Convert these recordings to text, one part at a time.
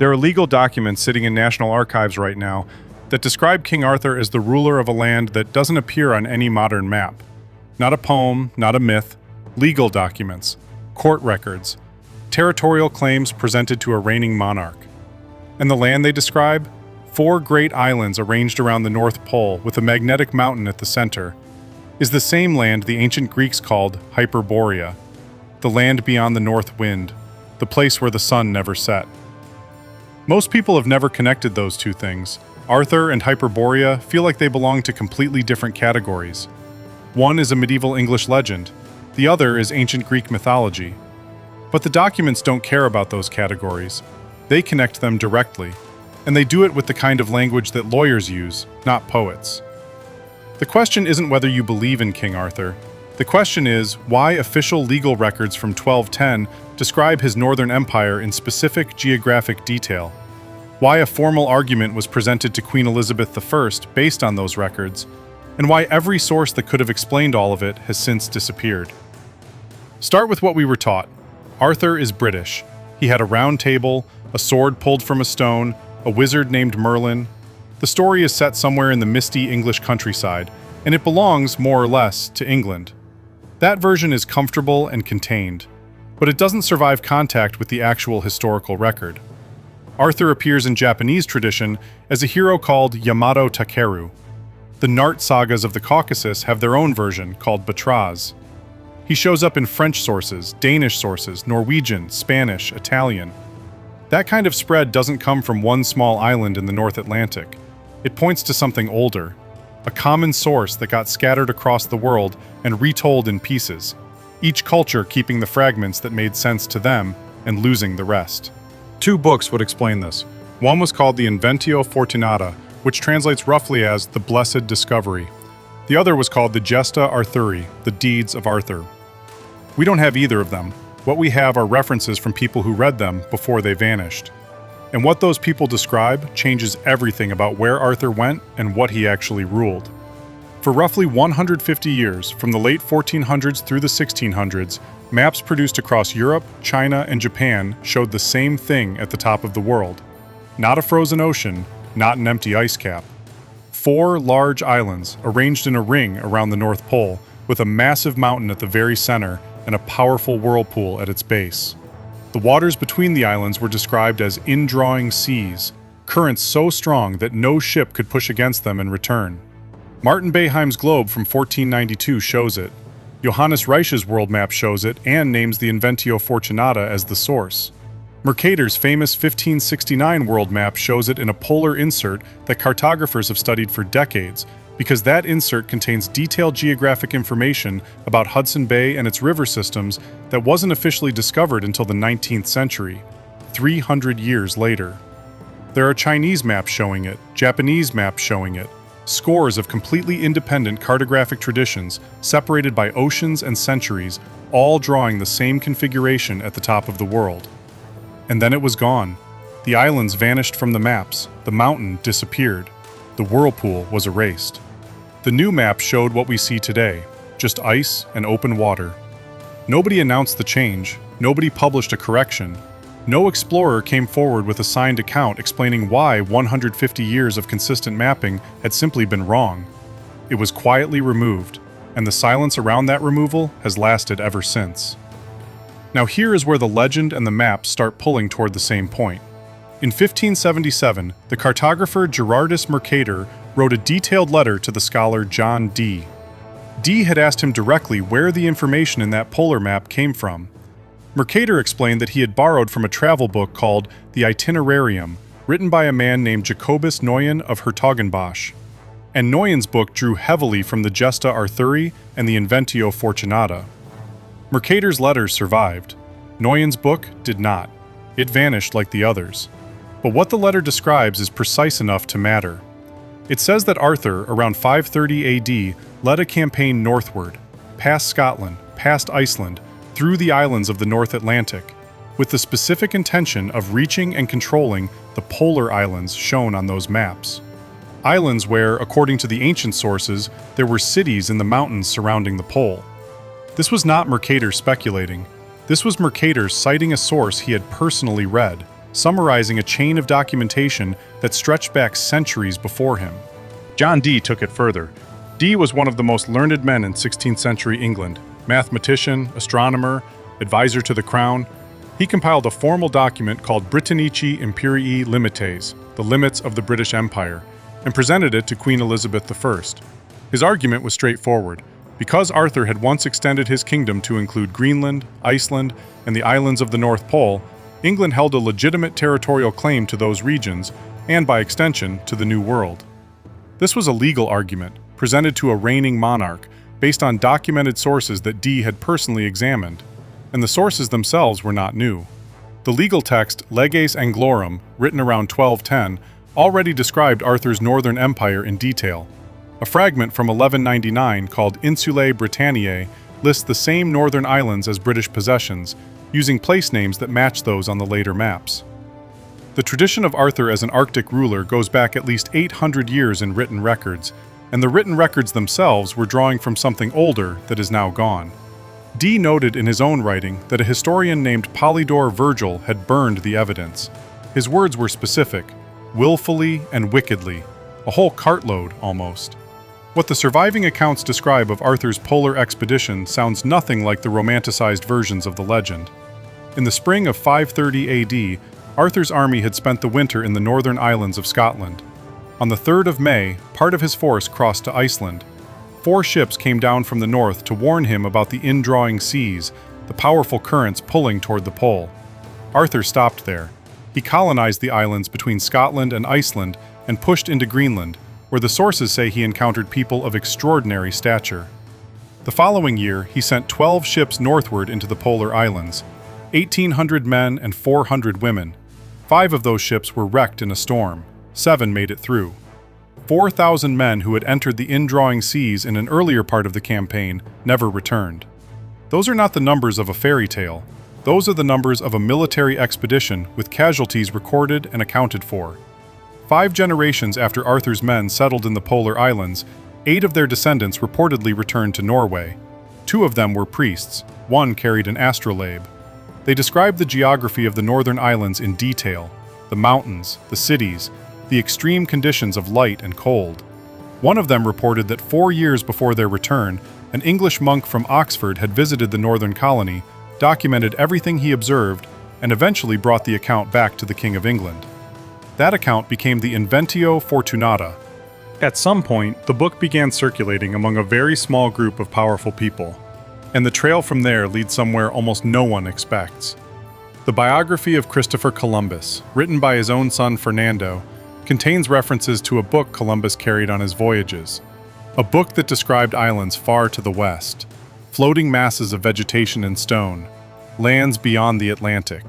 There are legal documents sitting in national archives right now that describe King Arthur as the ruler of a land that doesn't appear on any modern map. Not a poem, not a myth, legal documents, court records, territorial claims presented to a reigning monarch. And the land they describe? 4 great islands arranged around the North Pole with a magnetic mountain at the center, is the same land the ancient Greeks called Hyperborea, the land beyond the north wind, the place where the sun never set. Most people have never connected those two things. Arthur and Hyperborea feel like they belong to completely different categories. One is a medieval English legend, the other is ancient Greek mythology. But the documents don't care about those categories. They connect them directly, and they do it with the kind of language that lawyers use, not poets. The question isn't whether you believe in King Arthur. The question is why official legal records from 1210 describe his northern empire in specific geographic detail. Why a formal argument was presented to Queen Elizabeth I based on those records, and why every source that could have explained all of it has since disappeared. Start with what we were taught. Arthur is British. He had a round table, a sword pulled from a stone, a wizard named Merlin. The story is set somewhere in the misty English countryside, and it belongs, more or less, to England. That version is comfortable and contained, but it doesn't survive contact with the actual historical record. Arthur appears in Japanese tradition as a hero called Yamato Takeru. The Nart sagas of the Caucasus have their own version, called Batraz. He shows up in French sources, Danish sources, Norwegian, Spanish, Italian. That kind of spread doesn't come from one small island in the North Atlantic. It points to something older, a common source that got scattered across the world and retold in pieces, each culture keeping the fragments that made sense to them and losing the rest. 2 books would explain this. One was called the Inventio Fortunata, which translates roughly as the Blessed Discovery. The other was called the Gesta Arthuri, the Deeds of Arthur. We don't have either of them. What we have are references from people who read them before they vanished. And what those people describe changes everything about where Arthur went and what he actually ruled. For roughly 150 years, from the late 1400s through the 1600s, maps produced across Europe, China, and Japan showed the same thing at the top of the world. Not a frozen ocean, not an empty ice cap. 4 large islands arranged in a ring around the North Pole, with a massive mountain at the very center and a powerful whirlpool at its base. The waters between the islands were described as indrawing seas, currents so strong that no ship could push against them and return. Martin Beheim's globe from 1492 shows it. Johannes Reich's world map shows it and names the Inventio Fortunata as the source. Mercator's famous 1569 world map shows it in a polar insert that cartographers have studied for decades, because that insert contains detailed geographic information about Hudson Bay and its river systems that wasn't officially discovered until the 19th century, 300 years later. There are Chinese maps showing it, Japanese maps showing it, scores of completely independent cartographic traditions separated by oceans and centuries, all drawing the same configuration at the top of the world. And then it was gone. The islands vanished from the maps, the mountain disappeared, the whirlpool was erased. The new map showed what we see today, just ice and open water. Nobody announced the change, nobody published a correction. No explorer came forward with a signed account explaining why 150 years of consistent mapping had simply been wrong. It was quietly removed, and the silence around that removal has lasted ever since. Now here is where the legend and the map start pulling toward the same point. In 1577, the cartographer Gerardus Mercator wrote a detailed letter to the scholar John Dee. Dee had asked him directly where the information in that polar map came from. Mercator explained that he had borrowed from a travel book called the Itinerarium, written by a man named Jacobus Neuen of Hertogenbosch. And Neuen's book drew heavily from the Gesta Arthuri and the Inventio Fortunata. Mercator's letters survived. Neuen's book did not. It vanished like the others. But what the letter describes is precise enough to matter. It says that Arthur, around 530 AD, led a campaign northward, past Scotland, past Iceland, through the islands of the North Atlantic, with the specific intention of reaching and controlling the polar islands shown on those maps. Islands where, according to the ancient sources, there were cities in the mountains surrounding the pole. This was not Mercator speculating. This was Mercator citing a source he had personally read. summarizing a chain of documentation that stretched back centuries before him. John Dee took it further. Dee was one of the most learned men in 16th century England, mathematician, astronomer, advisor to the crown. He compiled a formal document called Britannici Imperii Limites, the limits of the British Empire, and presented it to Queen Elizabeth I. His argument was straightforward. Because Arthur had once extended his kingdom to include Greenland, Iceland, and the islands of the North Pole, England held a legitimate territorial claim to those regions, and by extension, to the New World. This was a legal argument, presented to a reigning monarch, based on documented sources that Dee had personally examined, and the sources themselves were not new. The legal text Leges Anglorum, written around 1210, already described Arthur's northern empire in detail. A fragment from 1199 called Insulae Britanniae lists the same northern islands as British possessions, using place names that match those on the later maps. The tradition of Arthur as an Arctic ruler goes back at least 800 years in written records, and the written records themselves were drawing from something older that is now gone. Dee noted in his own writing that a historian named Polydore Virgil had burned the evidence. His words were specific, willfully and wickedly, a whole cartload almost. What the surviving accounts describe of Arthur's polar expedition sounds nothing like the romanticized versions of the legend. In the spring of 530 AD, Arthur's army had spent the winter in the northern islands of Scotland. On the 3rd of May, part of his force crossed to Iceland. 4 ships came down from the north to warn him about the indrawing seas, the powerful currents pulling toward the pole. Arthur stopped there. He colonized the islands between Scotland and Iceland and pushed into Greenland, where the sources say he encountered people of extraordinary stature. The following year, he sent 12 ships northward into the polar islands, 1,800 men and 400 women. 5 of those ships were wrecked in a storm. 7 made it through. 4,000 men who had entered the indrawing seas in an earlier part of the campaign never returned. Those are not the numbers of a fairy tale. Those are the numbers of a military expedition with casualties recorded and accounted for. 5 generations after Arthur's men settled in the polar islands, 8 of their descendants reportedly returned to Norway. 2 of them were priests, 1 carried an astrolabe. They described the geography of the northern islands in detail, the mountains, the cities, the extreme conditions of light and cold. One of them reported that 4 years before their return, an English monk from Oxford had visited the northern colony, documented everything he observed, and eventually brought the account back to the King of England. That account became the Inventio Fortunata. At some point, the book began circulating among a very small group of powerful people, and the trail from there leads somewhere almost no one expects. The biography of Christopher Columbus, written by his own son Fernando, contains references to a book Columbus carried on his voyages, a book that described islands far to the west, floating masses of vegetation and stone, lands beyond the Atlantic.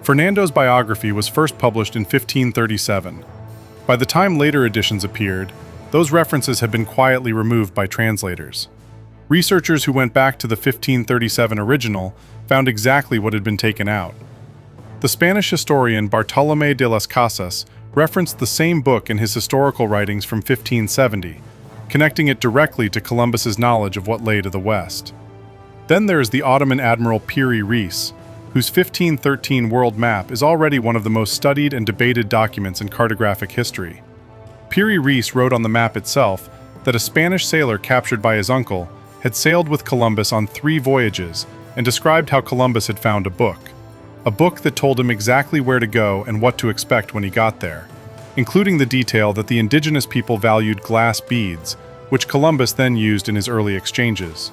Fernando's biography was first published in 1537. By the time later editions appeared, those references had been quietly removed by translators. Researchers who went back to the 1537 original found exactly what had been taken out. The Spanish historian Bartolomé de las Casas referenced the same book in his historical writings from 1570, connecting it directly to Columbus's knowledge of what lay to the west. Then there is the Ottoman Admiral Piri Reis, whose 1513 world map is already one of the most studied and debated documents in cartographic history. Piri Reis wrote on the map itself that a Spanish sailor captured by his uncle had sailed with Columbus on 3 voyages and described how Columbus had found a book that told him exactly where to go and what to expect when he got there, including the detail that the indigenous people valued glass beads, which Columbus then used in his early exchanges.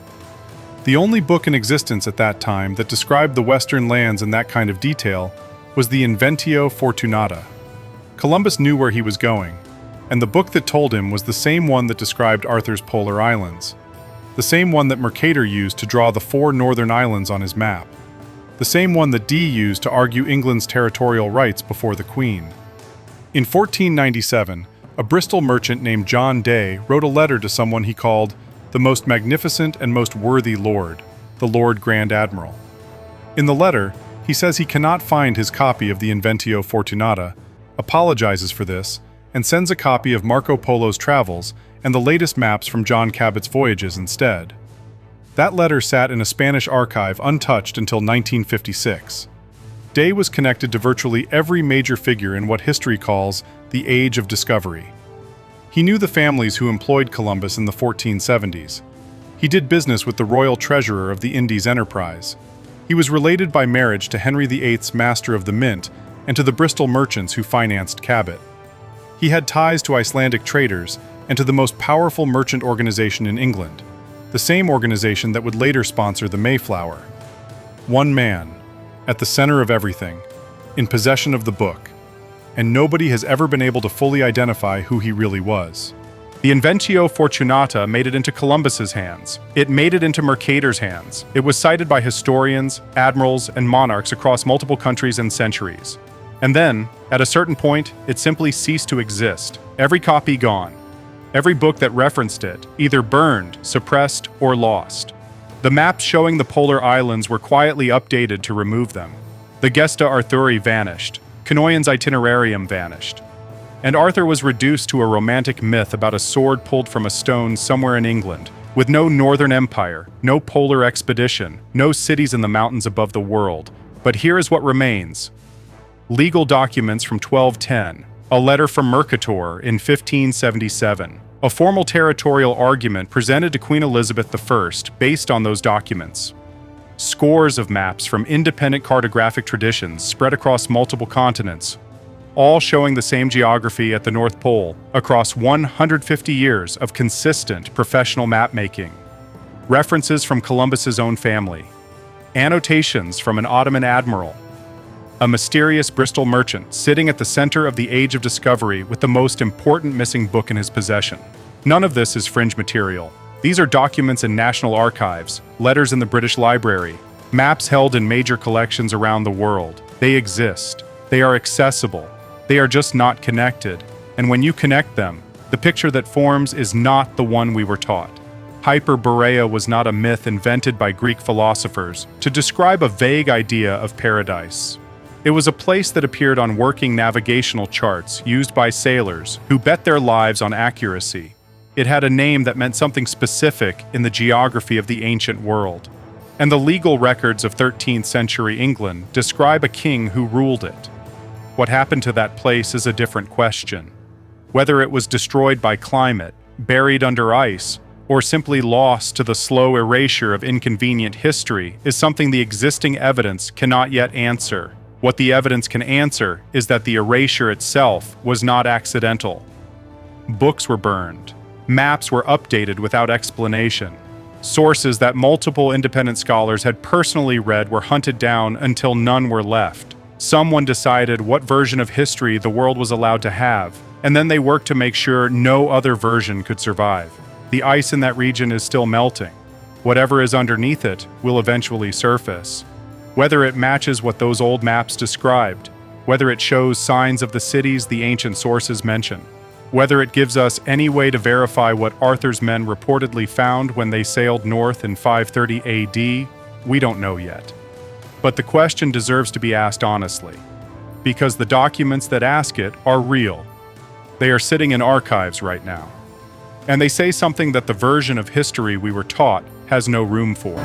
The only book in existence at that time that described the western lands in that kind of detail was the Inventio Fortunata. Columbus knew where he was going, and the book that told him was the same one that described Arthur's polar islands, the same one that Mercator used to draw the 4 northern islands on his map, the same one that Dee used to argue England's territorial rights before the Queen. In 1497, a Bristol merchant named John Day wrote a letter to someone he called the most magnificent and most worthy Lord, the Lord Grand Admiral. In the letter, he says he cannot find his copy of the Inventio Fortunata, apologizes for this, and sends a copy of Marco Polo's travels and the latest maps from John Cabot's voyages instead. That letter sat in a Spanish archive untouched until 1956. Day was connected to virtually every major figure in what history calls the Age of Discovery. He knew the families who employed Columbus in the 1470s. He did business with the royal treasurer of the Indies enterprise. He was related by marriage to Henry VIII's Master of the Mint and to the Bristol merchants who financed Cabot. He had ties to Icelandic traders and to the most powerful merchant organization in England, the same organization that would later sponsor the Mayflower. One man, at the center of everything, in possession of the book, and nobody has ever been able to fully identify who he really was. The Inventio Fortunata made it into Columbus's hands. It made it into Mercator's hands. It was cited by historians, admirals, and monarchs across multiple countries and centuries. And then, at a certain point, it simply ceased to exist. Every copy gone. Every book that referenced it, either burned, suppressed, or lost. The maps showing the polar islands were quietly updated to remove them. The Gesta Arthuri vanished. Canoian's itinerarium vanished. And Arthur was reduced to a romantic myth about a sword pulled from a stone somewhere in England, with no northern empire, no polar expedition, no cities in the mountains above the world. But here is what remains. Legal documents from 1210, a letter from Mercator in 1577, a formal territorial argument presented to Queen Elizabeth I based on those documents. Scores of maps from independent cartographic traditions spread across multiple continents, all showing the same geography at the North Pole across 150 years of consistent professional map-making. References from Columbus's own family. Annotations from an Ottoman admiral. A mysterious Bristol merchant sitting at the center of the Age of Discovery with the most important missing book in his possession. None of this is fringe material. These are documents in national archives, letters in the British Library, maps held in major collections around the world. They exist. They are accessible. They are just not connected. And when you connect them, the picture that forms is not the one we were taught. Hyperborea was not a myth invented by Greek philosophers to describe a vague idea of paradise. It was a place that appeared on working navigational charts used by sailors who bet their lives on accuracy. It had a name that meant something specific in the geography of the ancient world. And the legal records of 13th century England describe a king who ruled it. What happened to that place is a different question. Whether it was destroyed by climate, buried under ice, or simply lost to the slow erasure of inconvenient history is something the existing evidence cannot yet answer. What the evidence can answer is that the erasure itself was not accidental. Books were burned. Maps were updated without explanation. Sources that multiple independent scholars had personally read were hunted down until none were left. Someone decided what version of history the world was allowed to have, and then they worked to make sure no other version could survive. The ice in that region is still melting. Whatever is underneath it will eventually surface. Whether it matches what those old maps described, whether it shows signs of the cities the ancient sources mention, whether it gives us any way to verify what Arthur's men reportedly found when they sailed north in 530 AD, we don't know yet. But the question deserves to be asked honestly, because the documents that ask it are real. They are sitting in archives right now. And they say something that the version of history we were taught has no room for.